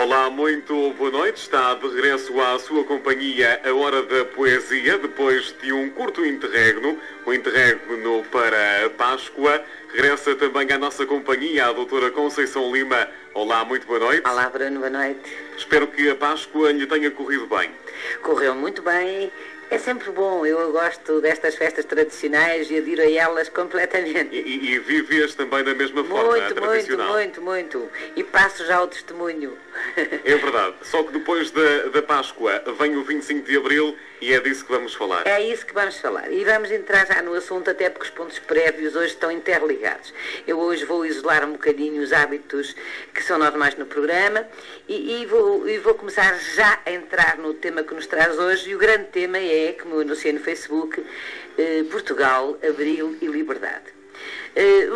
Olá, muito boa noite. Está de regresso à sua companhia a Hora da Poesia, depois de um curto interregno, o interregno para a Páscoa. Regressa também à nossa companhia a doutora Conceição Lima. Olá, muito boa noite. Olá, Bruno, boa noite. Espero que a Páscoa lhe tenha corrido bem. Correu muito bem. É sempre bom, eu gosto destas festas tradicionais e adiro a elas completamente. E vive-as também da mesma forma, tradicional. Muito. E passo já o testemunho. É verdade. Só que depois da Páscoa vem o 25 de Abril e é disso que vamos falar. É isso que vamos falar. E vamos entrar já no assunto, até porque os pontos prévios hoje estão interligados. Eu hoje vou isolar um bocadinho os hábitos que são normais no programa e vou começar já a entrar no tema que nos traz hoje. E o grande tema é, como eu anunciei no Facebook, Portugal, Abril e Liberdade.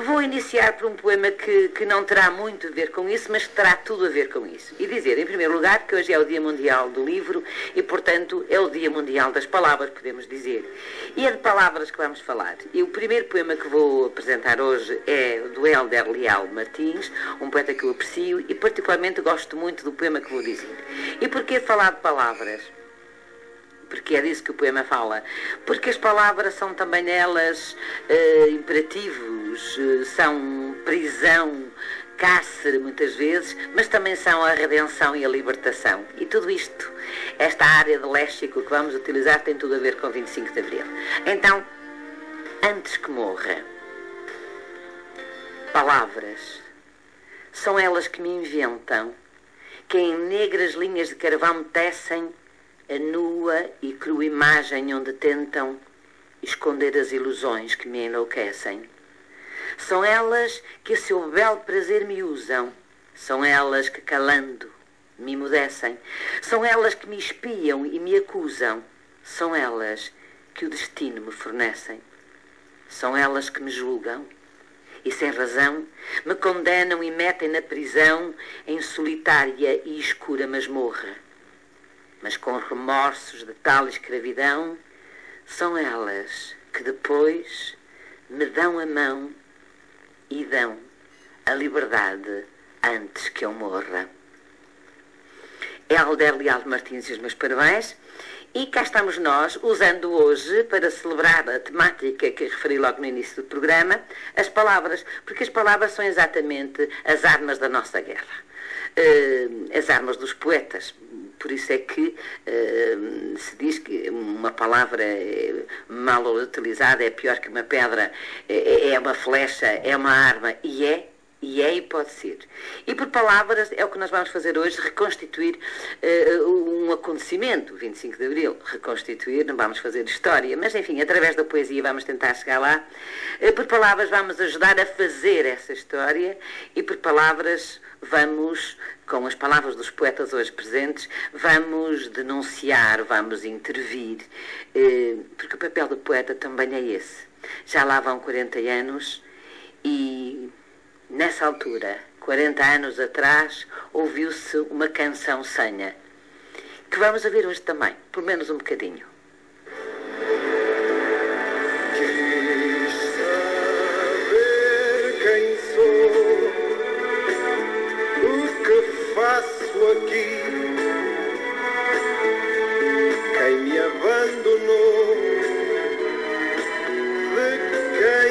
Vou iniciar por um poema que não terá muito a ver com isso, mas que terá tudo a ver com isso. E dizer, em primeiro lugar, que hoje é o Dia Mundial do Livro e, portanto, é o Dia Mundial das Palavras, podemos dizer. E é de palavras que vamos falar. E o primeiro poema que vou apresentar hoje é do Hélder Leal Martins, um poeta que eu aprecio e particularmente gosto muito do poema que vou dizer. E porquê falar de palavras? Porque é disso que o poema fala. Porque as palavras são também elas imperativos, são prisão, cárcere muitas vezes, mas também são a redenção e a libertação. E tudo isto, esta área de léxico que vamos utilizar tem tudo a ver com o 25 de Abril. Então, antes que morra, palavras, são elas que me inventam, que em negras linhas de carvão me tecem a nua e crua imagem onde tentam esconder as ilusões que me enlouquecem. São elas que a seu belo prazer me usam, são elas que calando me emudecem, são elas que me espiam e me acusam, são elas que o destino me fornecem, são elas que me julgam e sem razão me condenam e metem na prisão em solitária e escura masmorra. Mas com remorsos de tal escravidão, são elas que depois me dão a mão e dão a liberdade antes que eu morra. Hélder Leal Martins e os meus parabéns. E cá estamos nós, usando hoje, para celebrar a temática que referi logo no início do programa, as palavras, porque as palavras são exatamente as armas da nossa guerra. As armas dos poetas. Por isso é que se diz que uma palavra mal utilizada é pior que uma pedra, é uma flecha, é uma arma, e pode ser. E por palavras é o que nós vamos fazer hoje, reconstituir um acontecimento, 25 de Abril, reconstituir, não vamos fazer história, mas enfim, através da poesia vamos tentar chegar lá. Por palavras vamos ajudar a fazer essa história e por palavras vamos, com as palavras dos poetas hoje presentes, vamos denunciar, vamos intervir, porque o papel do poeta também é esse. Já lá vão 40 anos e nessa altura, 40 anos atrás, ouviu-se uma canção senha, que vamos ouvir hoje também, pelo menos um bocadinho. Quis saber quem sou, o que faço aqui, quem me abandonou, de quem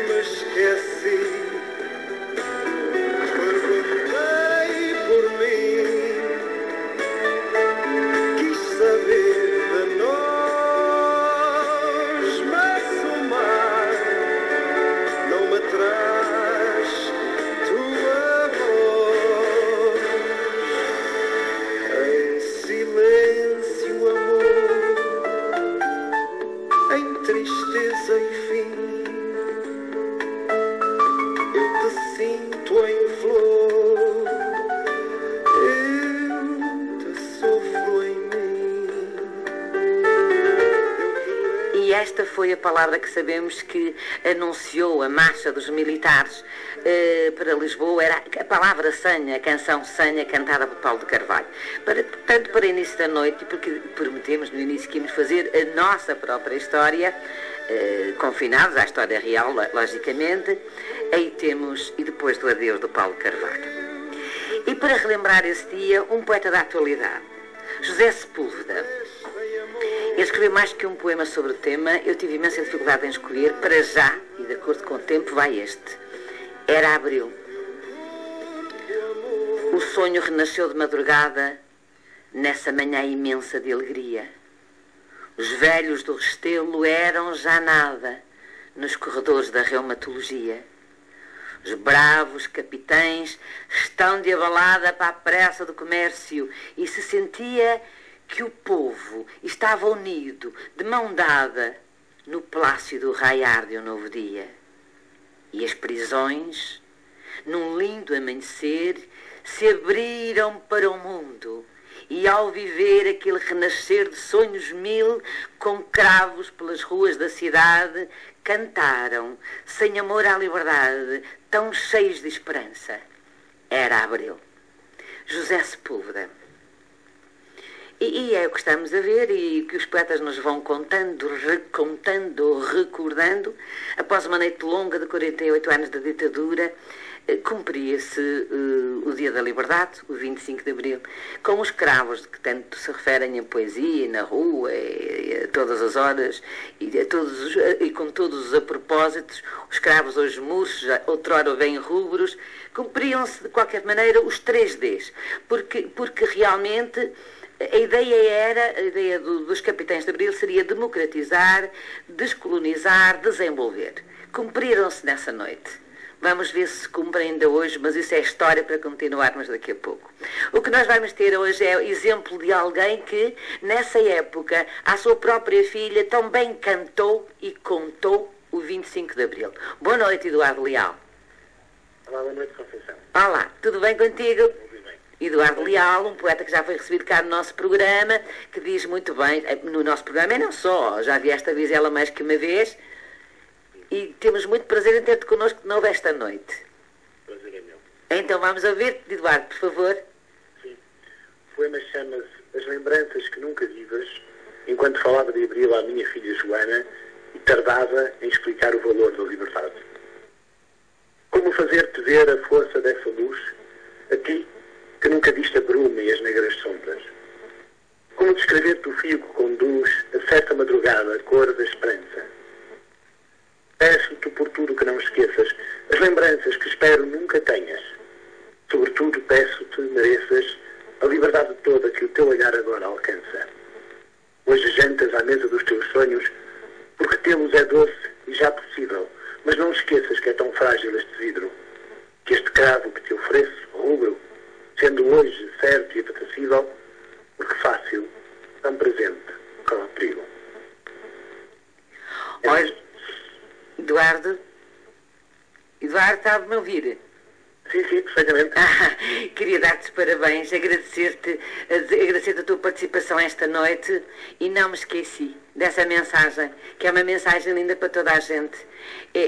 me esqueci. Esta foi a palavra que sabemos que anunciou a marcha dos militares para Lisboa. Era a palavra senha, a canção senha cantada por Paulo de Carvalho. Tanto para início da noite, porque prometemos no início que íamos fazer a nossa própria história, confinados à história real, logicamente. Aí temos, e depois do adeus do Paulo de Carvalho. E para relembrar esse dia, um poeta da atualidade, José Sepúlveda. Ele escreveu mais que um poema sobre o tema. Eu tive imensa dificuldade em escolher. Para já, e de acordo com o tempo, vai este. Era abril. O sonho renasceu de madrugada nessa manhã imensa de alegria. Os velhos do Restelo eram já nada nos corredores da reumatologia. Os bravos capitães estão de abalada para a pressa do comércio e se sentia que o povo estava unido, de mão dada, no plácido raiar de um novo dia. E as prisões, num lindo amanhecer, se abriram para o mundo e ao viver aquele renascer de sonhos mil, com cravos pelas ruas da cidade, cantaram, sem amor à liberdade, tão cheios de esperança. Era abril. José Sepúlveda. E é o que estamos a ver e que os poetas nos vão contando, recontando, recordando. Após uma noite longa de 48 anos da ditadura, cumpria-se o Dia da Liberdade, o 25 de Abril, com os cravos de que tanto se referem em poesia, e na rua, e a todas as horas, e com todos os apropósitos, os cravos hoje murchos, outrora bem rubros, cumpriam-se de qualquer maneira os 3 Ds, porque realmente a ideia dos capitães de Abril seria democratizar, descolonizar, desenvolver. Cumpriram-se nessa noite. Vamos ver se cumpre ainda hoje, mas isso é história para continuarmos daqui a pouco. O que nós vamos ter hoje é o exemplo de alguém que, nessa época, à sua própria filha, também cantou e contou o 25 de Abril. Boa noite, Eduardo Leal. Olá, boa noite, Conceição. Olá, tudo bem contigo? Tudo bem. Eduardo Leal, um poeta que já foi recebido cá no nosso programa, que diz muito bem, no nosso programa e não só, já vieste a avisá-la mais que uma vez, e temos muito prazer em ter-te connosco de novo esta noite. Prazer é meu. Então vamos ouvir-te, Eduardo, por favor. Sim. O poema chama-se As Lembranças que Nunca Vivas, enquanto falava de Abril à minha filha Joana e tardava em explicar o valor da liberdade. Como fazer-te ver a força dessa luz, a ti que nunca viste a bruma e as negras sombras? Como descrever-te o fio que conduz a certa madrugada a cor da esperança? Peço-te por tudo que não esqueças as lembranças que espero nunca tenhas. Sobretudo peço-te mereças a liberdade toda que o teu olhar agora alcança. Hoje jantas à mesa dos teus sonhos, porque tê-los é doce e já possível, mas não esqueças que é tão frágil este vidro, que este cravo que te ofereço, rubro, sendo hoje certo e apetecível, porque fácil, tão presente, corre perigo. Eduardo, está-me a ouvir? Sim, perfeitamente. Queria dar-te os parabéns, agradecer-te a tua participação esta noite e não me esqueci dessa mensagem, que é uma mensagem linda para toda a gente.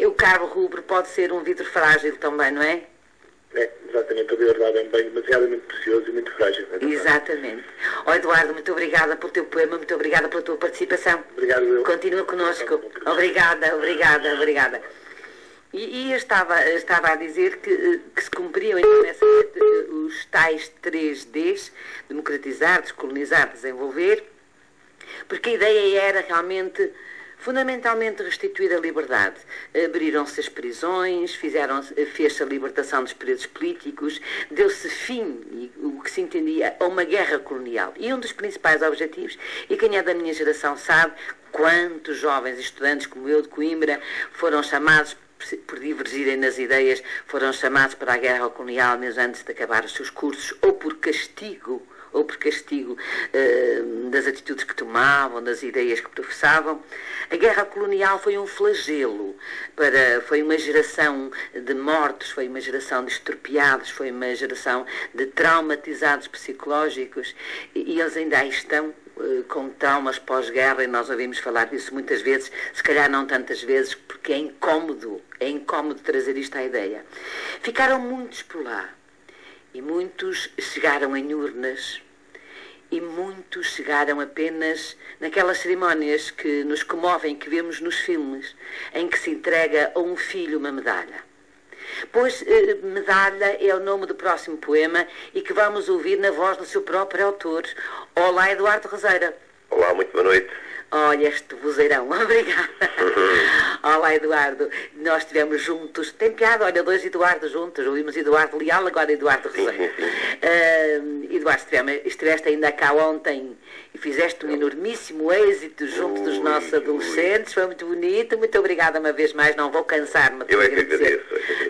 O cravo rubro pode ser um vidro frágil também, não é? É, exatamente, a liberdade é um bem demasiadamente precioso e muito frágil. Exatamente. Eduardo, muito obrigada pelo teu poema, muito obrigada pela tua participação. Obrigado, eu. Continua connosco. Obrigada. E eu estava a dizer que se cumpriam então nessa noite os tais 3 Ds, democratizar, descolonizar, desenvolver, porque a ideia era realmente fundamentalmente restituir a liberdade. Abriram-se as prisões, fez-se a libertação dos presos políticos, deu-se fim, o que se entendia, a uma guerra colonial. E um dos principais objetivos, e quem é da minha geração sabe, quantos jovens e estudantes como eu de Coimbra foram chamados, por divergirem nas ideias, foram chamados para a guerra colonial mesmo antes de acabar os seus cursos, ou por castigo das atitudes que tomavam, das ideias que professavam. A guerra colonial foi um flagelo, foi uma geração de mortos, foi uma geração de estropiados, foi uma geração de traumatizados psicológicos, e eles ainda aí estão com traumas pós-guerra, e nós ouvimos falar disso muitas vezes, se calhar não tantas vezes, porque é incómodo trazer isto à ideia. Ficaram muitos por lá. E muitos chegaram em urnas, e muitos chegaram apenas naquelas cerimónias que nos comovem, que vemos nos filmes, em que se entrega a um filho uma medalha. Pois Medalha é o nome do próximo poema e que vamos ouvir na voz do seu próprio autor. Olá, Eduardo Roseira. Olá, muito boa noite. Olha, este vozeirão, obrigada. Olá, Eduardo. Nós estivemos juntos. Tem piada, olha, dois Eduardo juntos. Ouvimos Eduardo Leal, agora Eduardo Roseira. Eduardo, estiveste ainda cá ontem e fizeste um enormíssimo êxito junto dos nossos adolescentes. Foi muito bonito. Muito obrigada uma vez mais. Não vou cansar-me de Eu é que agradecer. agradeço.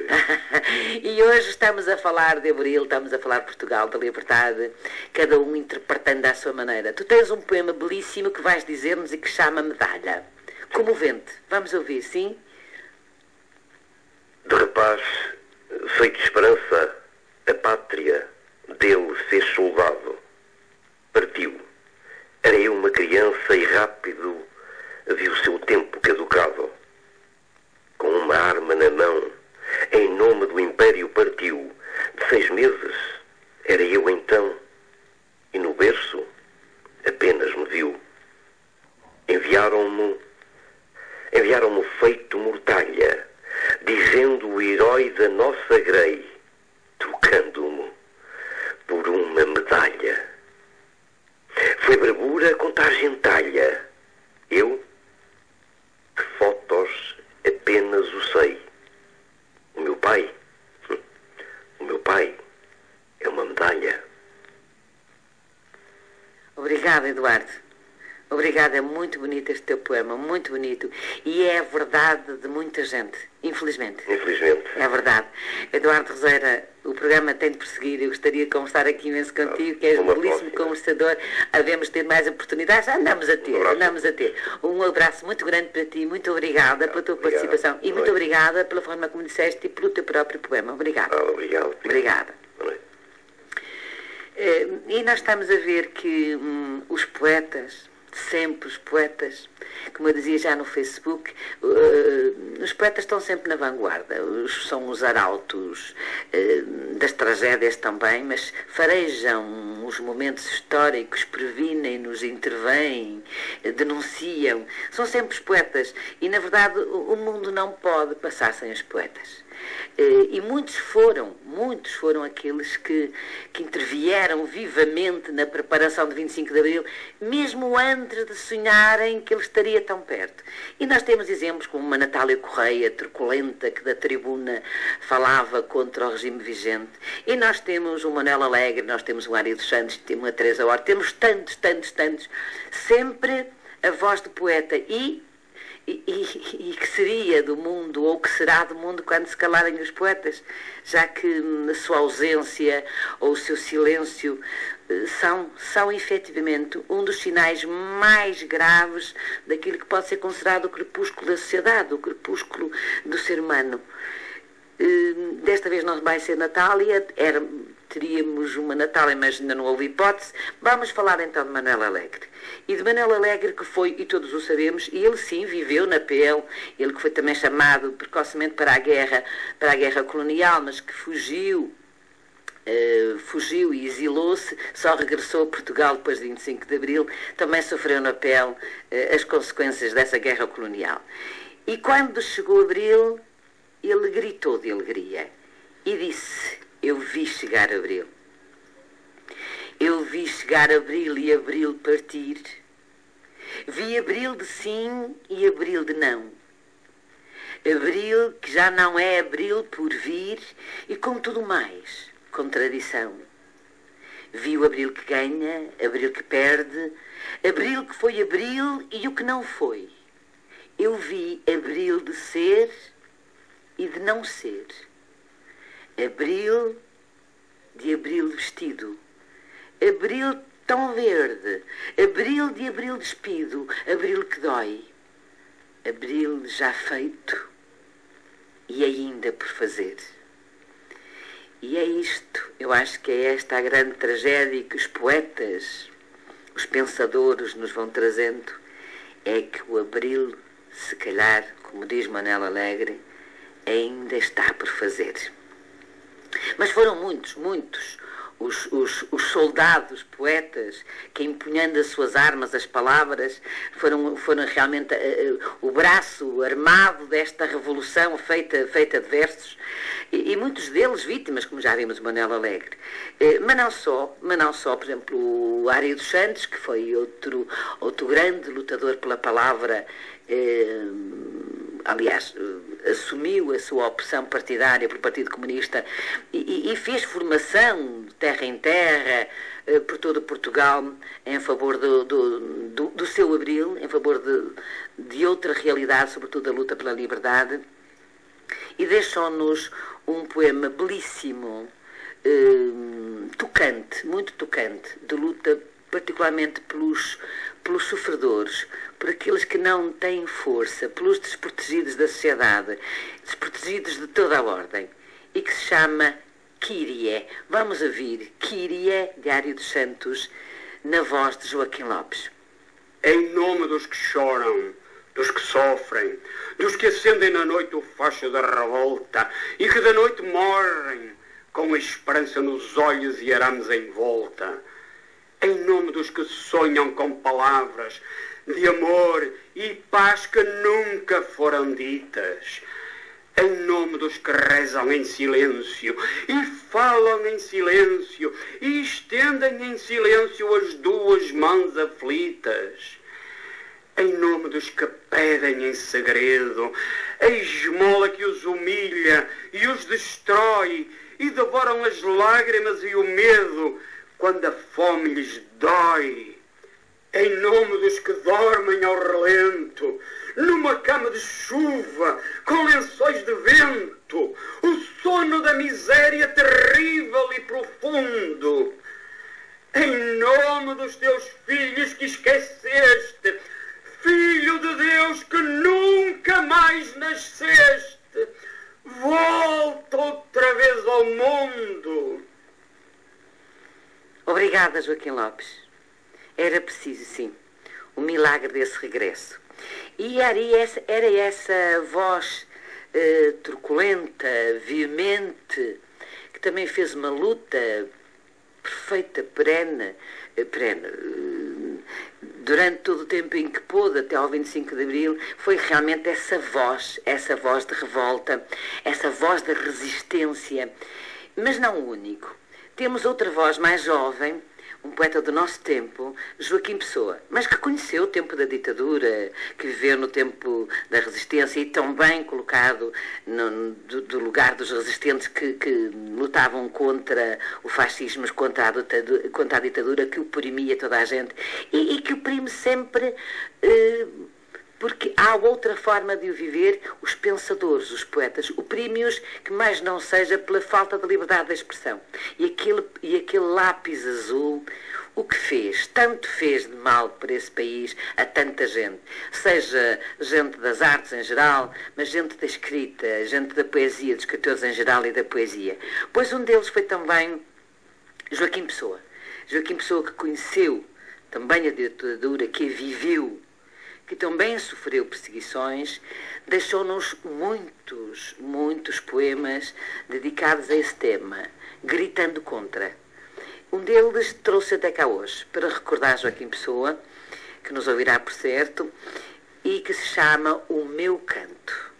E hoje estamos a falar de Abril, estamos a falar de Portugal, da liberdade, cada um interpretando à sua maneira. Tu tens um poema belíssimo que vais dizer-nos e que chama Medalha. Comovente. Vamos ouvir, sim? De rapaz, feito de esperança, a pátria dele fez soldado. Partiu. Era eu uma criança e rápido vi o seu tempo caducado. Com uma arma na mão, em nome do Império partiu. De 6 meses, era eu então, e no berço apenas me viu. Enviaram-me feito mortalha, dizendo o herói da nossa grei, trocando-me por uma medalha. Foi bravura contra gentalha. Eu, de fotos, apenas o sei. O meu pai é uma medalha. Obrigada, Eduardo. Obrigada, é muito bonito este teu poema, muito bonito. E é a verdade de muita gente, infelizmente. Infelizmente. É verdade. Eduardo Roseira, o programa tem de prosseguir. Eu gostaria de conversar aqui imenso contigo, que és um belíssimo conversador. Havemos ter mais oportunidades. Andamos a ter. Um abraço muito grande para ti. Muito obrigada pela tua participação. E muito obrigada pela forma como disseste e pelo teu próprio poema. Obrigada. Obrigado. Obrigada. Boa noite. E nós estamos a ver que os poetas, sempre os poetas, como eu dizia já no Facebook, os poetas estão sempre na vanguarda. São os arautos das tragédias também, mas farejam os momentos históricos, previnem-nos, intervêm, denunciam. São sempre os poetas. E, na verdade, o mundo não pode passar sem os poetas. E muitos foram aqueles que intervieram vivamente na preparação de 25 de Abril, mesmo antes de sonharem que ele estaria tão perto. E nós temos exemplos como uma Natália Correia, truculenta, que da tribuna falava contra o regime vigente. E nós temos o Manuel Alegre, nós temos o Ari dos Santos, temos a Teresa Horta, temos tantos. Sempre a voz do poeta. E que seria do mundo, ou que será do mundo quando se calarem os poetas, já que a sua ausência ou o seu silêncio são efetivamente um dos sinais mais graves daquilo que pode ser considerado o crepúsculo da sociedade, o crepúsculo do ser humano. Desta vez não vai ser Natália, teríamos uma Natália, mas ainda não houve hipótese. Vamos falar então de Manuel Alegre. E de Manuel Alegre, que foi, e todos o sabemos, e ele sim viveu na pele, ele que foi também chamado precocemente para a guerra colonial, mas que fugiu e exilou-se, só regressou a Portugal depois de 25 de Abril, também sofreu na pele as consequências dessa guerra colonial. E quando chegou Abril, ele gritou de alegria e disse: eu vi chegar Abril. Eu vi chegar Abril e Abril partir. Vi Abril de sim e Abril de não. Abril que já não é Abril por vir e com tudo mais, contradição. Vi o Abril que ganha, Abril que perde, Abril que foi Abril e o que não foi. Eu vi Abril de ser e de não ser. Abril de Abril vestido. Abril tão verde. Abril de Abril despido. Abril que dói. Abril já feito e ainda por fazer. E é isto, eu acho que é esta a grande tragédia que os poetas, os pensadores nos vão trazendo, é que o Abril, se calhar, como diz Manuel Alegre, ainda está por fazer. Mas foram muitos os soldados, poetas, que empunhando as suas armas, as palavras, foram realmente o braço armado desta revolução feita de versos, e muitos deles vítimas, como já vimos o Manuel Alegre. Mas não só, por exemplo, o Ari dos Santos, que foi outro grande lutador pela palavra, aliás, assumiu a sua opção partidária pelo Partido Comunista e fez formação de terra em terra por todo Portugal em favor do seu Abril, em favor de outra realidade, sobretudo a luta pela liberdade, e deixou-nos um poema belíssimo, tocante, muito tocante, de luta particularmente pelos sofredores, por aqueles que não têm força, pelos desprotegidos da sociedade, desprotegidos de toda a ordem, e que se chama Kyrie. Vamos ouvir Kyrie, de Ari dos Santos, na voz de Joaquim Lopes. Em nome dos que choram, dos que sofrem, dos que acendem na noite o facho da revolta e que da noite morrem com a esperança nos olhos e arames em volta. Em nome dos que sonham com palavras de amor e paz que nunca foram ditas. Em nome dos que rezam em silêncio e falam em silêncio e estendem em silêncio as duas mãos aflitas. Em nome dos que pedem em segredo a esmola que os humilha e os destrói e devoram as lágrimas e o medo quando a fome lhes dói. Em nome dos que dormem ao relento, numa cama de chuva, com lençóis de vento, o sono da miséria terrível e profundo. Em nome dos teus filhos que esqueceste, Filho de Deus que nunca mais nasceste, volta outra vez ao mundo. Obrigada, Joaquim Lopes. Era preciso, sim, o milagre desse regresso. E era essa voz truculenta, veemente, que também fez uma luta perfeita, perene, durante todo o tempo em que pôde, até ao 25 de Abril, foi realmente essa voz de revolta, essa voz da resistência. Mas não o único. Temos outra voz mais jovem, um poeta do nosso tempo, Joaquim Pessoa, mas que conheceu o tempo da ditadura, que viveu no tempo da resistência e tão bem colocado do lugar dos resistentes que lutavam contra o fascismo, contra a ditadura que oprimia toda a gente e que oprime sempre... porque há outra forma de o viver, os pensadores, os poetas, oprime-os que mais não seja pela falta de liberdade de expressão. E aquele lápis azul, o que fez? Tanto fez de mal para esse país a tanta gente. Seja gente das artes em geral, mas gente da escrita, gente da poesia, dos escritores em geral e da poesia. Pois um deles foi também Joaquim Pessoa. Joaquim Pessoa que conheceu também a ditadura, que a viveu, que também sofreu perseguições, deixou-nos muitos poemas dedicados a esse tema, gritando contra. Um deles trouxe até cá hoje, para recordar Joaquim Pessoa, que nos ouvirá por certo, e que se chama O Meu Canto.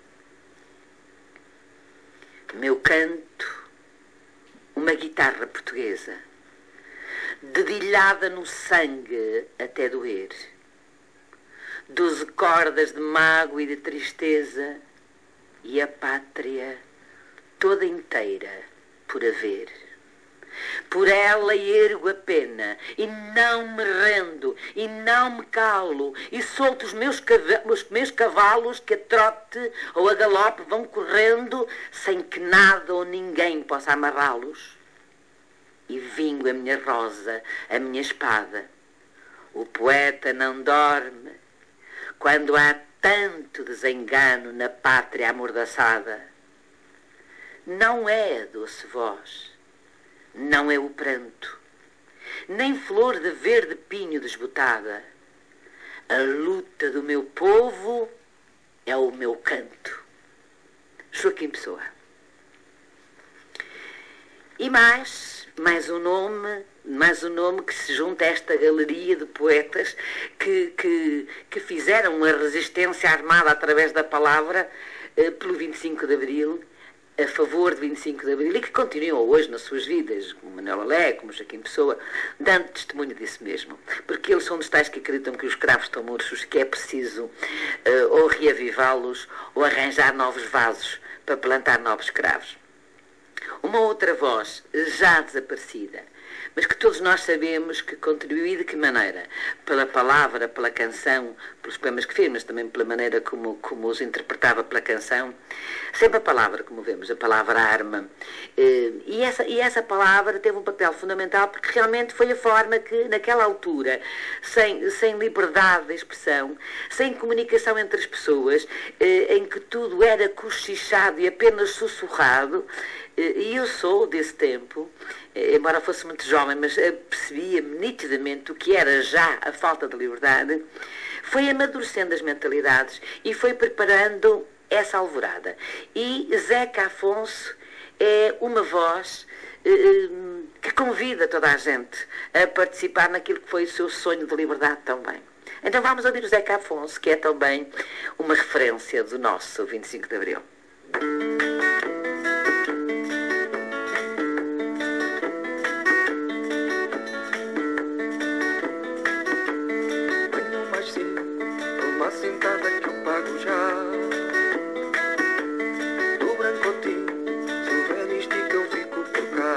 Meu canto, uma guitarra portuguesa, dedilhada no sangue até doer. 12 cordas de mágoa e de tristeza e a pátria toda inteira por haver. Por ela ergo a pena e não me rendo e não me calo e solto os meus cavalos que a trote ou a galope vão correndo sem que nada ou ninguém possa amarrá-los. E vingo a minha rosa, a minha espada. O poeta não dorme quando há tanto desengano na pátria amordaçada. Não é a doce voz, não é o pranto, nem flor de verde pinho desbotada. A luta do meu povo é o meu canto. Joaquim Pessoa. E mais mais um nome que se junta a esta galeria de poetas que fizeram uma resistência armada através da palavra pelo 25 de Abril, a favor de 25 de Abril, e que continuam hoje nas suas vidas, como Manuel Alé, como Joaquim Pessoa, dando testemunho disso mesmo. Porque eles são dos tais que acreditam que os cravos estão murchos, que é preciso ou reavivá-los ou arranjar novos vasos para plantar novos cravos. Uma outra voz, já desaparecida, mas que todos nós sabemos que contribuiu e de que maneira? Pela palavra, pela canção, pelos poemas que fez, mas também pela maneira como os interpretava pela canção. Sempre a palavra, como vemos, a palavra arma. E essa palavra teve um papel fundamental porque realmente foi a forma que, naquela altura, sem liberdade de expressão, sem comunicação entre as pessoas, em que tudo era cochichado e apenas sussurrado, e eu sou desse tempo, embora fosse muito jovem, mas percebia-me nitidamente o que era já a falta de liberdade, foi amadurecendo as mentalidades e foi preparando essa alvorada. E Zeca Afonso é uma voz que convida toda a gente a participar naquilo que foi o seu sonho de liberdade também. Então vamos ouvir o Zeca Afonso, que é também uma referência do nosso 25 de Abril. Sentada que eu pago já do brancotinho, se houver isto que eu fico por cá.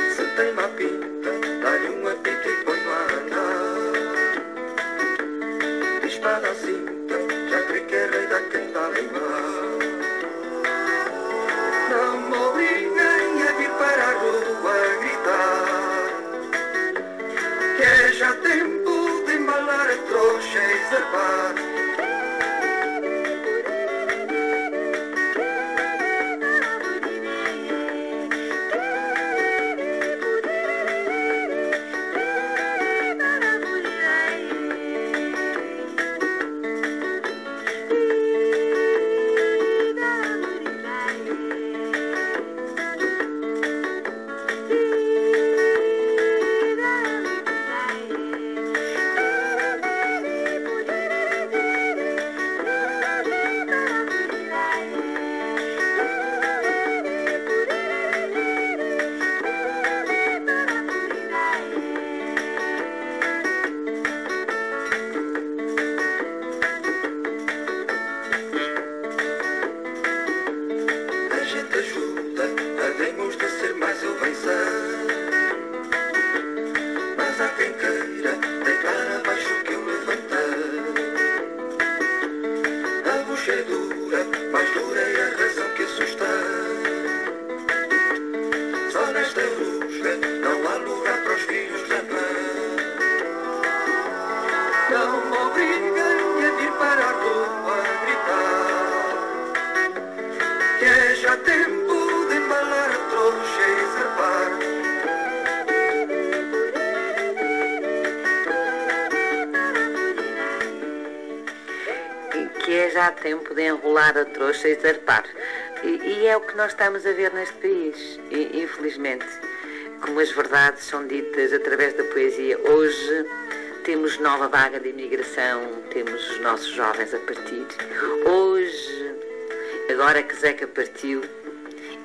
Se tem uma pinta, dá-lhe um apito e põe-no a andar. De espada à cinta, já creio que é rei da quem dá bem mal. Não me obriguem a vir para a rua a gritar, que é já tempo de embalar a trouxa e zarpar. Já há tempo de enrolar a trouxa e zarpar. E é o que nós estamos a ver neste país, infelizmente. Como as verdades são ditas através da poesia. Hoje temos nova vaga de imigração, temos os nossos jovens a partir. Hoje, agora que Zeca partiu,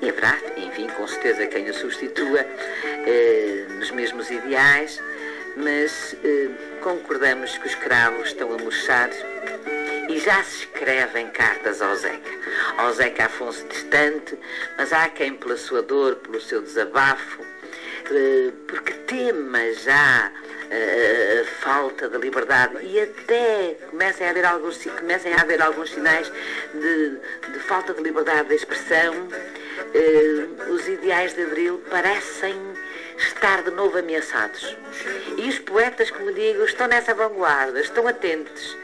e haverá, enfim, com certeza quem o substitua nos mesmos ideais, mas concordamos que os cravos estão a murchar. E já se escrevem cartas ao Zeca Afonso distante, mas há quem pela sua dor, pelo seu desabafo, porque tema já a falta de liberdade e até comecem a haver alguns sinais de falta de liberdade de expressão, os ideais de Abril parecem estar de novo ameaçados. E os poetas, como digo, estão nessa vanguarda, estão atentos.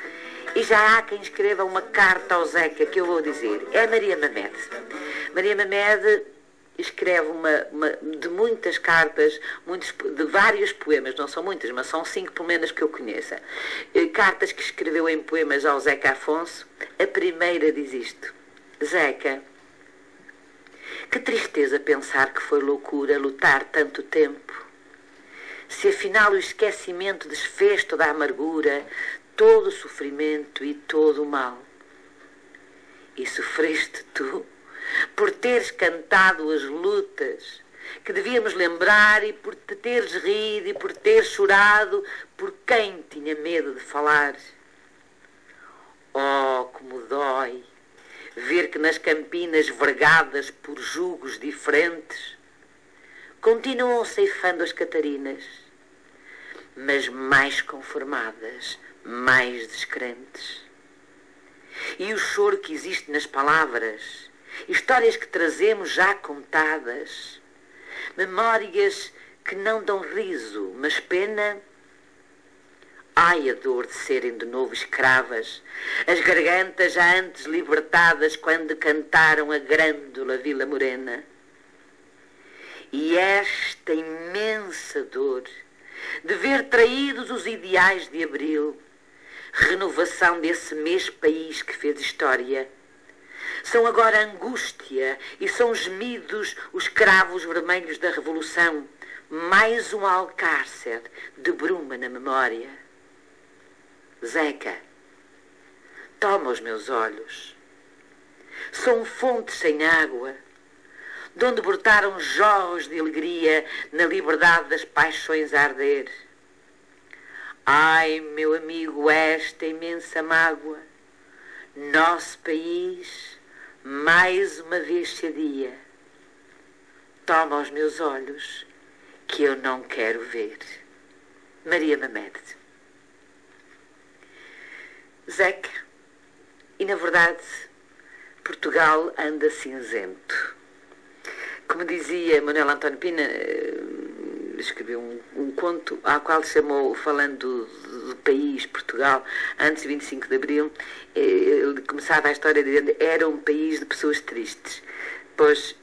E já há quem escreva uma carta ao Zeca, que eu vou dizer. É Maria Mamed. Maria Mamed escreve de muitas cartas, de vários poemas, não são muitas, mas são 5 pelo menos que eu conheça. Cartas que escreveu em poemas ao Zeca Afonso. A primeira diz isto: Zeca, Que tristeza pensar que foi loucura lutar tanto tempo. Se afinal o esquecimento desfez toda a amargura, todo o sofrimento e todo o mal. E sofreste tu por teres cantado as lutas que devíamos lembrar e por te teres rido e por teres chorado por quem tinha medo de falar. Oh, como dói ver que nas campinas vergadas por jugos diferentes continuam ceifando as Catarinas, mas mais conformadas, mais descrentes. E o choro que existe nas palavras, histórias que trazemos já contadas, memórias que não dão riso, mas pena. Ai, a dor de serem de novo escravas, as gargantas já antes libertadas quando cantaram a grândola Vila Morena. E esta imensa dor de ver traídos os ideais de abril, renovação desse mês país que fez história, são agora angústia e são gemidos os cravos vermelhos da Revolução, mais um alcárcer de bruma na memória. Zeca, toma os meus olhos. São fontes sem água, de onde brotaram jorros de alegria na liberdade das paixões a arder. Ai, meu amigo, esta imensa mágoa, nosso país mais uma vez se adia. Toma os meus olhos, que eu não quero ver. Maria Mamed. Zeca, e na verdade, Portugal anda cinzento. Como dizia Manuel António Pina, escreveu um conto ao qual chamou, falando do país Portugal, antes de 25 de Abril, ele começava a história dizendo: era um país de pessoas tristes. Pois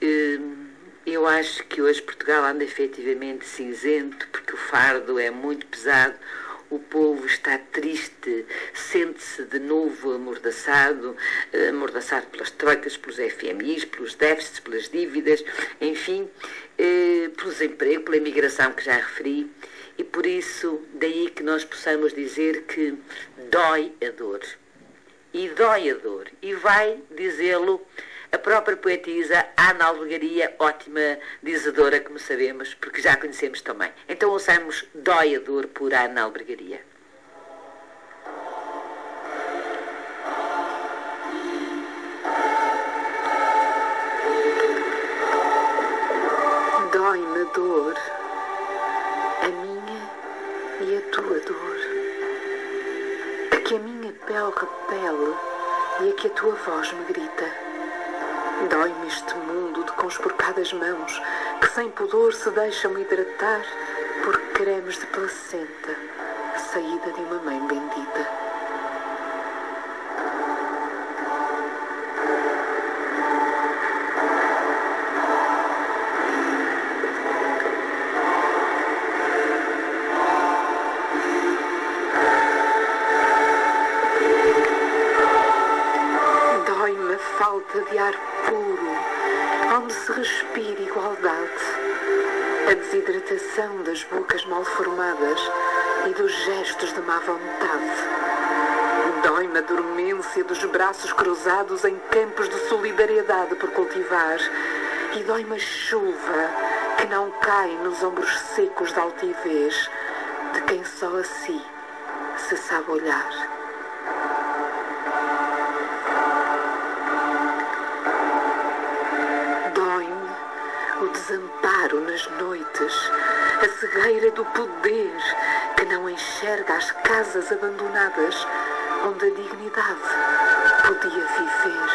eu acho que hoje Portugal anda efetivamente cinzento, porque o fardo é muito pesado. O povo está triste, sente-se de novo amordaçado pelas troicas, pelos FMIs, pelos déficits, pelas dívidas, enfim, pelo desemprego, pela imigração que já referi. E por isso, daí que nós possamos dizer que dói a dor. E dói a dor. E vai dizê-lo a própria poetisa Ana Albergaria, ótima dizedora, como sabemos, porque já a conhecemos também. Então ouçamos Dói a Dor por Ana Albergaria. Dói-me a dor, a minha e a tua dor, a que a minha pele repele e a que a tua voz me grita. Dói-me este mundo de conspurcadas mãos que sem pudor se deixam hidratar por cremes de placenta, saída de uma mãe bendita. Dói-me a falta de ar puro, onde se respira igualdade, a desidratação das bocas mal formadas e dos gestos de má vontade. Dói-me a dormência dos braços cruzados em campos de solidariedade por cultivar, e dói-me a chuva que não cai nos ombros secos da altivez de quem só a si se sabe olhar. O desamparo nas noites, a cegueira do poder que não enxerga as casas abandonadas onde a dignidade podia viver.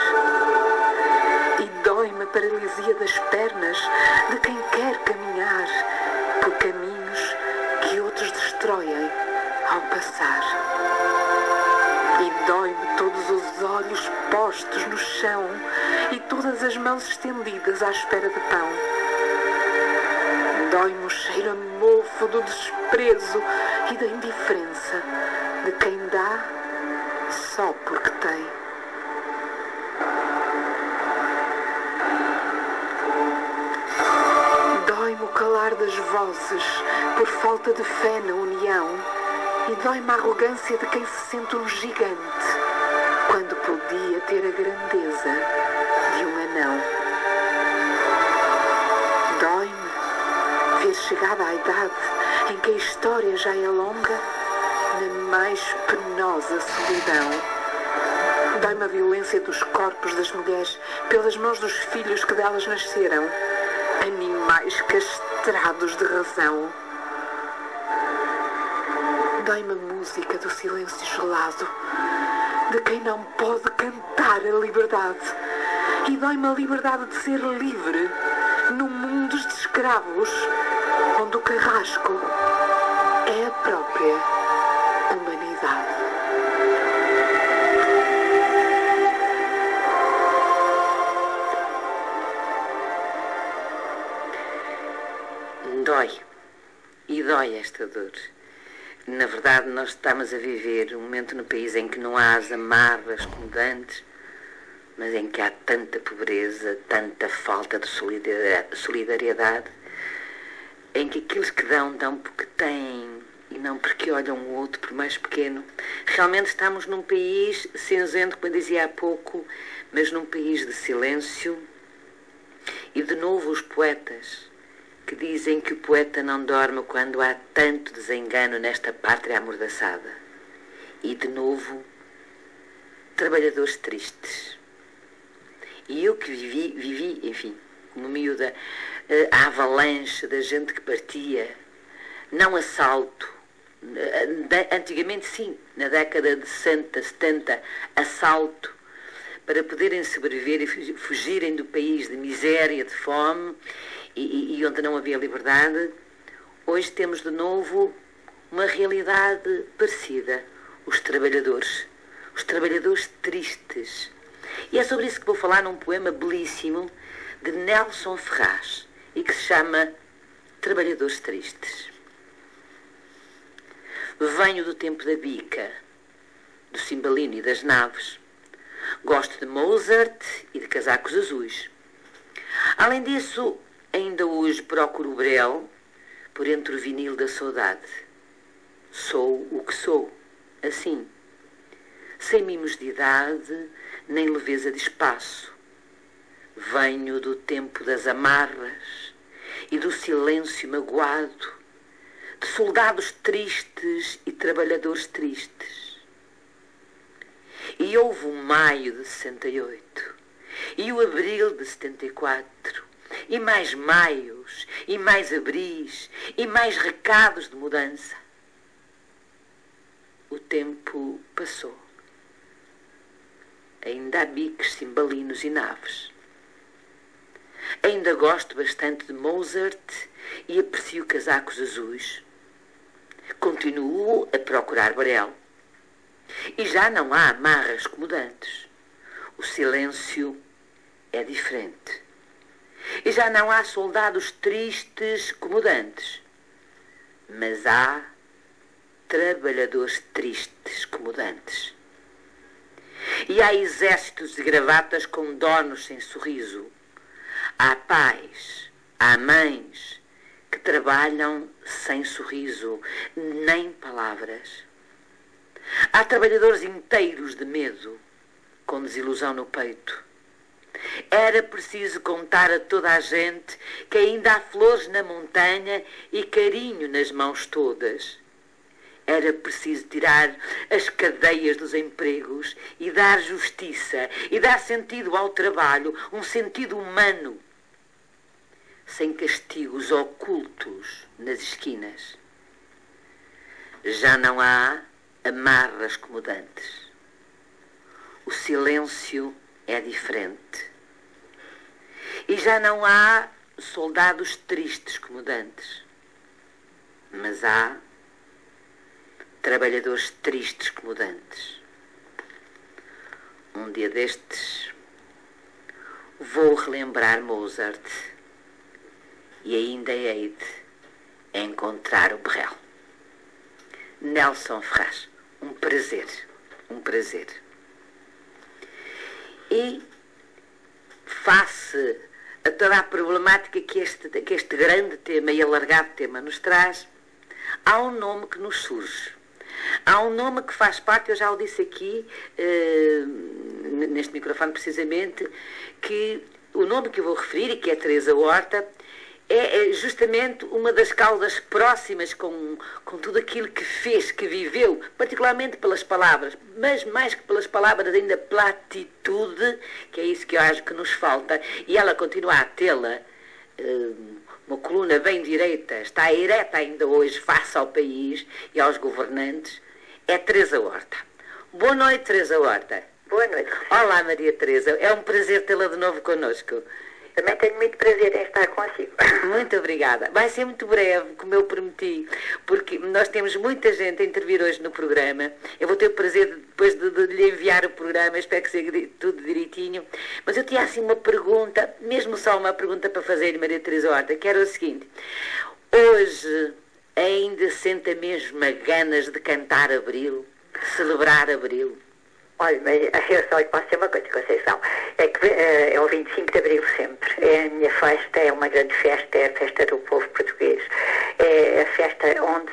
E dói-me a paralisia das pernas de quem quer caminhar por caminhos que outros destroem ao passar. E dói-me todos os olhos postos no chão e todas as mãos estendidas à espera de pão. Dói-me o cheiro a mofo do desprezo e da indiferença de quem dá só porque tem. calar das vozes por falta de fé na união e dói-me a arrogância de quem se sente um gigante quando podia ter a grandeza de um anão. Dói-me ver chegada à idade em que a história já é longa na mais penosa solidão. Dói-me a violência dos corpos das mulheres pelas mãos dos filhos que delas nasceram, animais castrados de razão. Dói-me a música do silêncio gelado de quem não pode cantar a liberdade. E dói-me a liberdade de ser livre num mundo de escravos, onde o carrasco é a própria humanidade. Dói. E dói esta dor. Na verdade, nós estamos a viver um momento no país em que não há as amarras como dantes, mas em que há tanta pobreza, tanta falta de solidariedade, em que aqueles que dão porque têm e não porque olham o outro por mais pequeno. Realmente estamos num país cinzento, como eu dizia há pouco, mas num país de silêncio. E de novo os poetas que dizem que o poeta não dorme quando há tanto desengano nesta pátria amordaçada. E de novo, trabalhadores tristes. E eu que vivi, enfim, como miúda, a avalanche da gente que partia, não assalto, antigamente sim, na década de 60, 70, assalto, para poderem sobreviver e fugirem do país de miséria, de fome, e onde não havia liberdade. Hoje temos de novo uma realidade parecida. Os trabalhadores tristes. E é sobre isso que vou falar num poema belíssimo de Nelson Ferraz e que se chama Trabalhadores Tristes. Venho do tempo da bica, do cimbalino e das naves. Gosto de Mozart e de casacos azuis. Além disso, ainda hoje procuro o breu por entre o vinil da saudade. Sou o que sou, assim, sem mimos de idade, nem leveza de espaço. Venho do tempo das amarras e do silêncio magoado, de soldados tristes e trabalhadores tristes. E houve o maio de 68, e o abril de 74, e mais maios, e mais abris, e mais recados de mudança. O tempo passou. Ainda há biques, cimbalinos e naves. Ainda gosto bastante de Mozart e aprecio casacos azuis. Continuo a procurar Brel. E já não há amarras como dantes. O silêncio é diferente. E já não há soldados tristes como dantes. Mas há trabalhadores tristes como dantes. E há exércitos de gravatas com donos sem sorriso. Há pais, há mães que trabalham sem sorriso, nem palavras. Há trabalhadores inteiros de medo, com desilusão no peito. Era preciso contar a toda a gente que ainda há flores na montanha e carinho nas mãos todas. Era preciso tirar as cadeias dos empregos e dar justiça e dar sentido ao trabalho, um sentido humano, sem castigos ocultos nas esquinas. Já não há amarras como dantes. O silêncio é diferente. E já não há soldados tristes como dantes. Mas há trabalhadores tristes como dantes. Um dia destes vou relembrar Mozart e ainda hei de encontrar o Brel. Nelson Ferraz, um prazer, um prazer. E face a toda a problemática que este grande tema e alargado tema nos traz, há um nome que nos surge. Há um nome que faz parte, eu já o disse aqui, neste microfone precisamente, que o nome que eu vou referir, e que é Teresa Horta, é justamente uma das caudas próximas com tudo aquilo que fez, que viveu, particularmente pelas palavras, mas mais que pelas palavras, ainda pela atitude, que é isso que eu acho que nos falta, e ela continua a tê-la, uma coluna bem direita, está ereta ainda hoje face ao país e aos governantes, é Teresa Horta. Boa noite, Teresa Horta. Boa noite. Olá, Maria Teresa, é um prazer tê-la de novo connosco. Também tenho muito prazer em estar consigo. Muito obrigada. Vai ser muito breve, como eu prometi, porque nós temos muita gente a intervir hoje no programa. Eu vou ter o prazer depois de lhe enviar o programa, espero que seja tudo direitinho. Mas eu tinha assim uma pergunta, mesmo só uma pergunta para fazer, Maria Teresa Horta, que era o seguinte. Hoje ainda sente a mesma ganas de cantar Abril, de celebrar Abril? Olha, mas eu só lhe posso dizer uma coisa, Conceição, é que é o 25 de Abril sempre. É a minha festa, é uma grande festa, é a festa do povo português. É a festa onde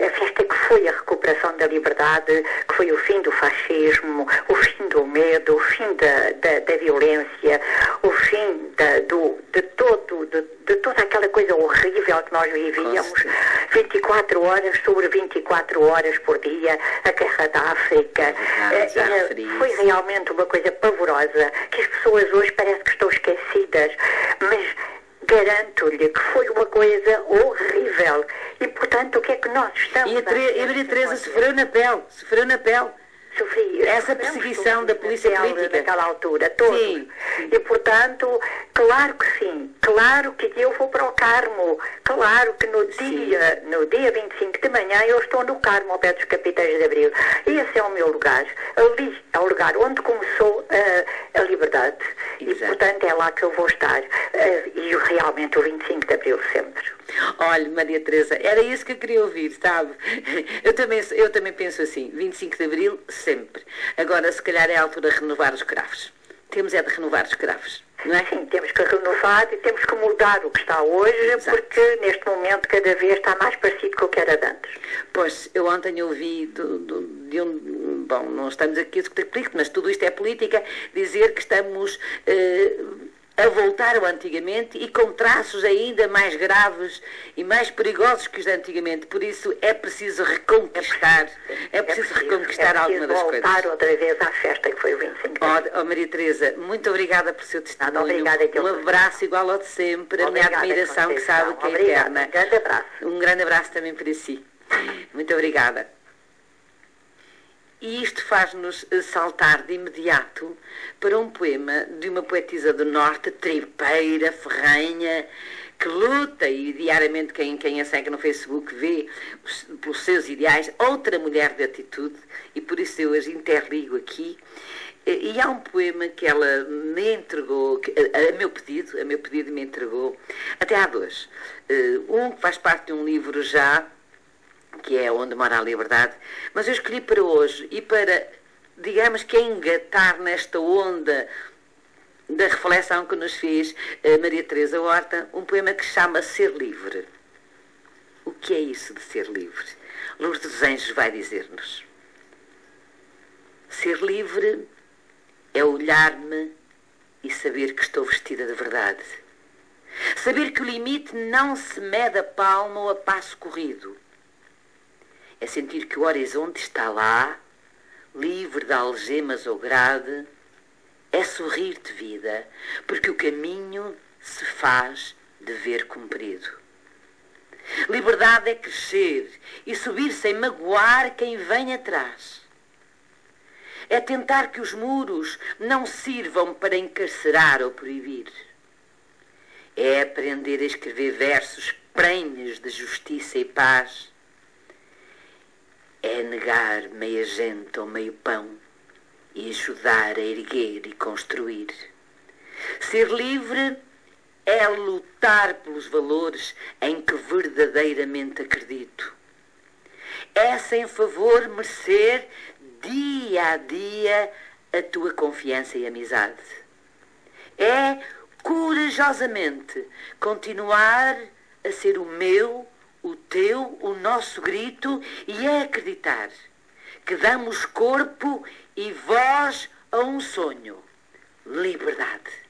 a festa que foi a recuperação da liberdade, que foi o fim do fascismo, o fim do medo, o fim da violência, o fim de toda aquela coisa horrível que nós vivíamos, 24 horas sobre 24 horas por dia, a guerra da África. Foi realmente uma coisa pavorosa, que as pessoas hoje parece que estão esquecidas, mas garanto-lhe que foi uma coisa horrível. E, portanto, o que é que nós estamos a fazer? E a Maria Teresa sofreu na pele. Sofri. Essa perseguição da polícia política. Naquela altura, todos. Sim. E, portanto, claro que sim. Claro que eu vou para o Carmo. Claro que no dia 25 de manhã eu estou no Carmo, ao pé dos Capitães de Abril. E esse é o meu lugar. Ali é o lugar onde começou a liberdade. Exato. E, portanto, é lá que eu vou estar. E realmente o 25 de Abril sempre. Olha, Maria Teresa, era isso que eu queria ouvir, sabe? Eu também penso assim, 25 de Abril, sempre. Agora, se calhar é a altura de renovar os cravos. Temos é de renovar os cravos, não é? Sim, temos que renovar e temos que mudar o que está hoje, exato, porque neste momento cada vez está mais parecido com o que era de antes. Pois, eu ontem ouvi de um... Bom, não estamos aqui a discutir política, mas tudo isto é política, dizer que estamos... a voltar ao antigamente e com traços ainda mais graves e mais perigosos que os de antigamente. Por isso é preciso reconquistar, alguma das coisas. Voltar outra vez à festa que foi o 25 de Abril. Oh, Maria Teresa, muito obrigada por seu testemunho. Obrigada, um abraço igual ao de sempre, a minha admiração, que sabe que é eterna. Um grande abraço. Um grande abraço também para si. Muito obrigada. E isto faz-nos saltar de imediato para um poema de uma poetisa do Norte, tripeira, ferrenha, que luta, e diariamente quem a segue no Facebook vê pelos seus ideais, outra mulher de atitude, e por isso eu as interligo aqui. E há um poema que ela me entregou, a meu pedido me entregou, até há dois. Um que faz parte de um livro já, que é Onde Mora a Liberdade, mas eu escolhi para hoje e para, digamos que engatar nesta onda da reflexão que nos fez Maria Teresa Horta, um poema que se chama Ser Livre. O que é isso de ser livre? Lourdes dos Anjos vai dizer-nos. Ser livre é olhar-me e saber que estou vestida de verdade. Saber que o limite não se mede a palmo ou a passo corrido. É sentir que o horizonte está lá, livre de algemas ou grade. É sorrir de vida, porque o caminho se faz dever cumprido. Liberdade é crescer e subir sem magoar quem vem atrás. É tentar que os muros não sirvam para encarcerar ou proibir. É aprender a escrever versos prenhes de justiça e paz. É negar meia gente ou meio pão e ajudar a erguer e construir. Ser livre é lutar pelos valores em que verdadeiramente acredito. É, sem favor, merecer dia a dia a tua confiança e amizade. É corajosamente continuar a ser o meu, o teu, o nosso grito e a acreditar que damos corpo e voz a um sonho. Liberdade.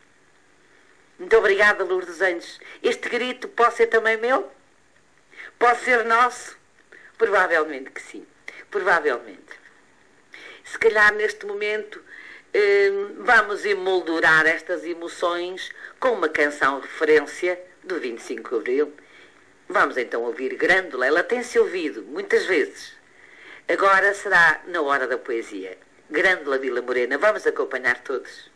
Muito obrigada, Lourdes Anjos. Este grito pode ser também meu? Pode ser nosso? Provavelmente que sim. Provavelmente. Se calhar neste momento vamos emoldurar estas emoções com uma canção referência do 25 de Abril. Vamos então ouvir Grândola. Ela tem-se ouvido muitas vezes. Agora será na hora da poesia. Grândola Vila Morena. Vamos acompanhar todos.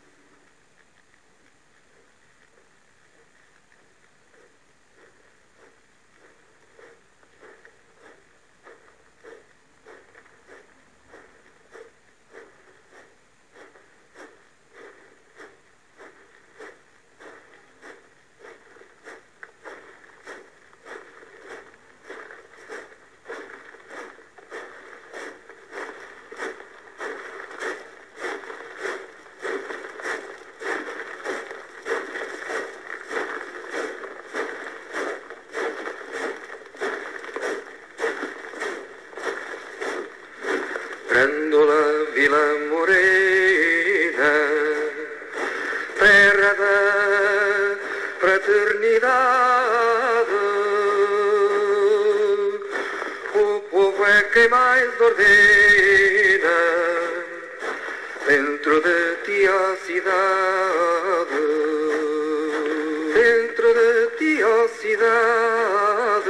Grândola Vila Morena, terra da fraternidade, o povo é quem mais ordena, dentro de ti a cidade, dentro de ti a cidade,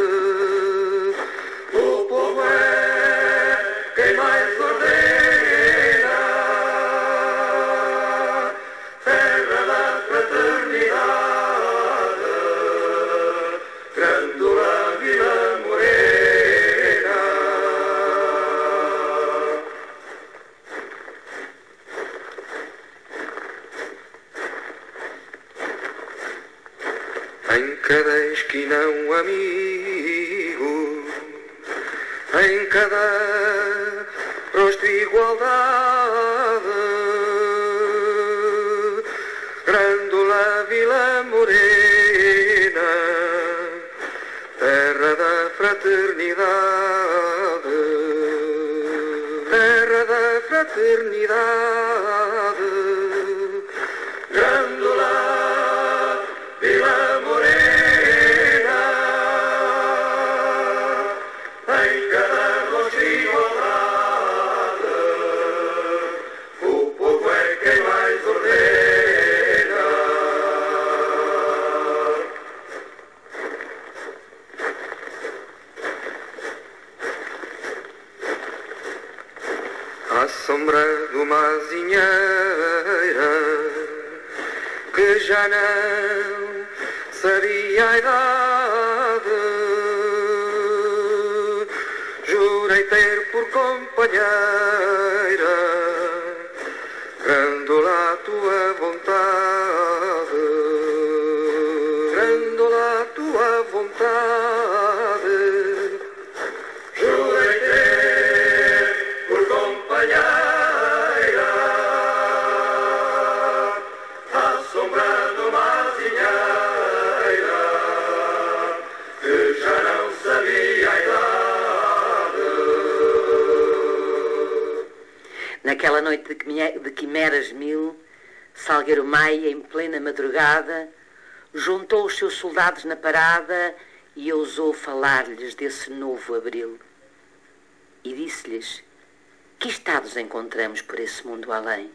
o povo é quem mais em cada esquina um amigo, em cada rosto igualdade, Grândola Vila Morena, terra da fraternidade, terra da fraternidade, Grândola Vila Morena, em cada rosto igualdade, o povo é quem mais ordena. À sombra de uma azinheira que já não sabia a idade, jurei ter por companheira Grândola a tua vontade, Grândola a tua vontade, jurei ter por companheira à sombra de uma azinheira que já não sabia a idade. Naquela noite de quimeras mil, Salgueiro Maia, em plena madrugada, juntou os seus soldados na parada e ousou falar-lhes desse novo abril. E disse-lhes: que estados encontramos por esse mundo além?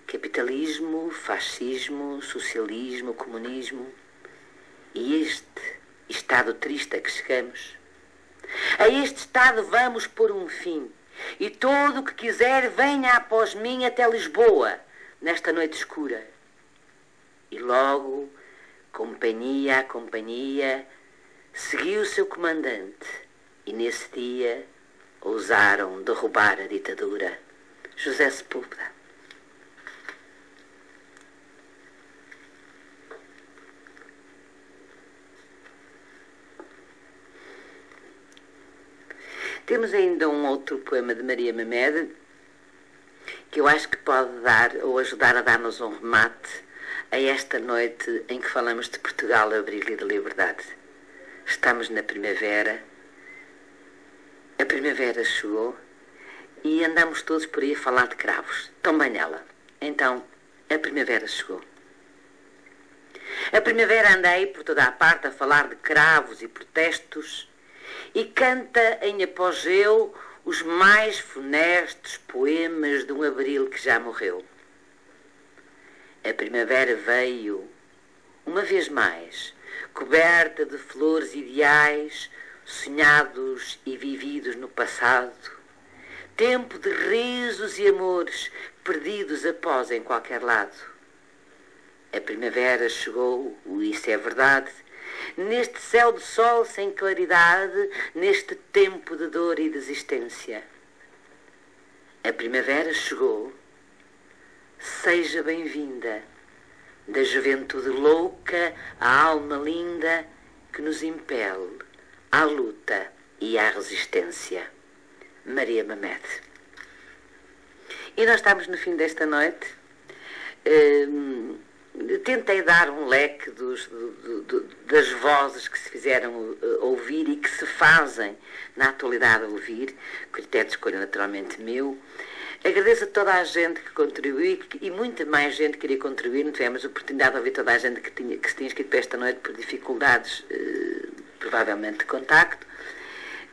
Capitalismo, fascismo, socialismo, comunismo. E este estado triste a que chegamos? A este estado vamos pôr um fim. E todo o que quiser venha após mim até Lisboa, nesta noite escura. E logo, companhia a companhia, seguiu o seu comandante. E nesse dia ousaram derrubar a ditadura. José Sepúlveda. Temos ainda um outro poema de Maria Mamed, que eu acho que pode dar ou ajudar a dar-nos um remate a esta noite em que falamos de Portugal, Abril e da liberdade. Estamos na primavera, a primavera chegou e andamos todos por aí a falar de cravos, também nela. Então, a primavera chegou. A primavera anda aí por toda a parte a falar de cravos e protestos e canta em apogeu os mais funestos poemas de um abril que já morreu. A primavera veio, uma vez mais, coberta de flores ideais, sonhados e vividos no passado, tempo de risos e amores perdidos após em qualquer lado. A primavera chegou, isso é verdade, neste céu de sol sem claridade, neste tempo de dor e desistência. A primavera chegou, seja bem-vinda, da juventude louca, a alma linda que nos impele à luta e à resistência. Maria Mamed. E nós estamos no fim desta noite. Tentei dar um leque das vozes que se fizeram ouvir e que se fazem na atualidade a ouvir, critério de escolha naturalmente meu. Agradeço a toda a gente que contribuiu e muita mais gente queria contribuir. Não tivemos a oportunidade de ouvir toda a gente que se tinha inscrito para esta noite por dificuldades, provavelmente, de contacto.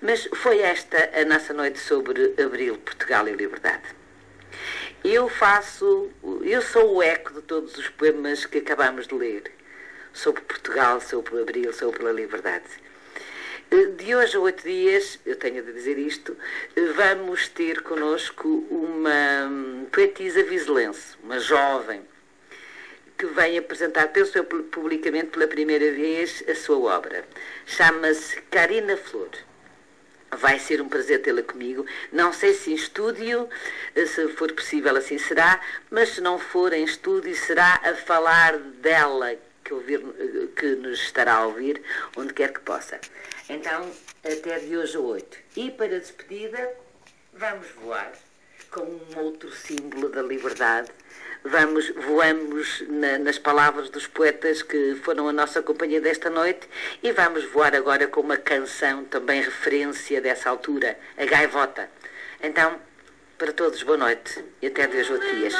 Mas foi esta a nossa noite sobre Abril, Portugal e Liberdade. Eu sou o eco de todos os poemas que acabamos de ler, sobre Portugal, sobre Abril, sobre a liberdade. De hoje a 8 dias, eu tenho de dizer isto, vamos ter connosco uma poetisa vizelense, uma jovem, que vem apresentar, penso publicamente pela primeira vez, a sua obra. Chama-se Karina Flor. Vai ser um prazer tê-la comigo. Não sei se em estúdio, se for possível assim será, mas se não for em estúdio, será a falar dela que nos estará a ouvir, onde quer que possa. Então, até de hoje a 8. E para a despedida, vamos voar com um outro símbolo da liberdade. Voamos nas palavras dos poetas que foram a nossa companhia desta noite e vamos voar agora com uma canção também referência dessa altura, a Gaivota. Então, para todos, boa noite e até de hoje a 8 dias.